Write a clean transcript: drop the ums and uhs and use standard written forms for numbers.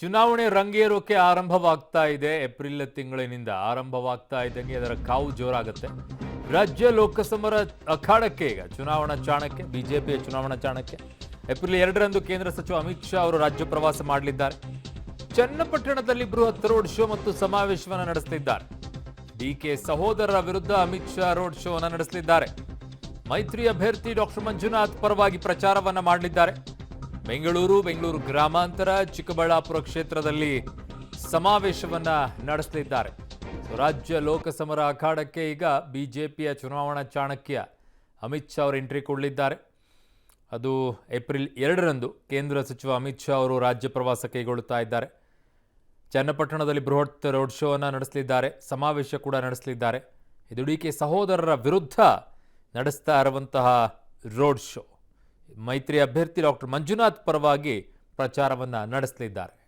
ಚುನಾವಣೆ ರಂಗೇರೋಕೆ ಆರಂಭವಾಗ್ತಾ ಇದೆ. ಏಪ್ರಿಲ್ ತಿಂಗಳಿನಿಂದ ಆರಂಭವಾಗ್ತಾ ಇದ್ದಂಗೆ ಅದರ ಕಾವು ಜೋರಾಗುತ್ತೆ. ರಾಜ್ಯ ಲೋಕಸಭಾ ಅಖಾಡಕ್ಕೆ ಈಗ ಚುನಾವಣಾ ಚಾಣಕ್ಯ, ಬಿಜೆಪಿಯ ಚುನಾವಣಾ ಚಾಣಕ್ಯ ಏಪ್ರಿಲ್ 2ರಂದು ಕೇಂದ್ರ ಸಚಿವ ಅಮಿತ್ ಶಾ ಅವರು ರಾಜ್ಯ ಪ್ರವಾಸ ಮಾಡಲಿದ್ದಾರೆ. ಚನ್ನಪಟ್ಟಣದಲ್ಲಿ ಬೃಹತ್ ರೋಡ್ ಶೋ ಮತ್ತು ಸಮಾವೇಶವನ್ನು ನಡೆಸಲಿದ್ದಾರೆ. ಡಿಕೆ ಸಹೋದರರ ವಿರುದ್ಧ ಅಮಿತ್ ಶಾ ರೋಡ್ ಶೋ ಅನ್ನು ನಡೆಸಲಿದ್ದಾರೆ. ಮೈತ್ರಿ ಅಭ್ಯರ್ಥಿ ಡಾಕ್ಟರ್ ಮಂಜುನಾಥ್ ಪರವಾಗಿ ಪ್ರಚಾರವನ್ನ ಮಾಡಲಿದ್ದಾರೆ. ಬೆಂಗಳೂರು ಗ್ರಾಮಾಂತರ, ಚಿಕ್ಕಬಳ್ಳಾಪುರ ಕ್ಷೇತ್ರದಲ್ಲಿ ಸಮಾವೇಶವನ್ನ ನಡೆಸಲಿದ್ದಾರೆ. ರಾಜ್ಯ ಲೋಕಸಭಾ ಅಖಾಡಕ್ಕೆ ಈಗ ಬಿಜೆಪಿಯ ಚುನಾವಣಾ ಚಾಣಕ್ಯ ಅಮಿತ್ ಶಾ ಅವರು ಎಂಟ್ರಿ ಕೊಡಲಿದ್ದಾರೆ. ಅದು ಏಪ್ರಿಲ್ 2ರಂದು ಕೇಂದ್ರ ಸಚಿವ ಅಮಿತ್ ಶಾ ಅವರು ರಾಜ್ಯ ಪ್ರವಾಸ ಕೈಗೊಳ್ಳುತ್ತಾ ಇದ್ದಾರೆ. ಚನ್ನಪಟ್ಟಣದಲ್ಲಿ ಬೃಹತ್ ರೋಡ್ ಶೋ ಅನ್ನು ನಡೆಸಲಿದ್ದಾರೆ, ಸಮಾವೇಶ ಕೂಡ ನಡೆಸಲಿದ್ದಾರೆ. ಇದು ಡಿಕೆ ಸಹೋದರರ ವಿರುದ್ಧ ನಡೆಸ್ತಾ ಇರುವಂತಹ ರೋಡ್ ಶೋ. ಮೈತ್ರಿ ಅಭ್ಯರ್ಥಿ ಡಾಕ್ಟರ್ ಮಂಜುನಾಥ್ ಪರವಾಗಿ ಪ್ರಚಾರವನ್ನು ನಡೆಸಲಿದ್ದಾರೆ.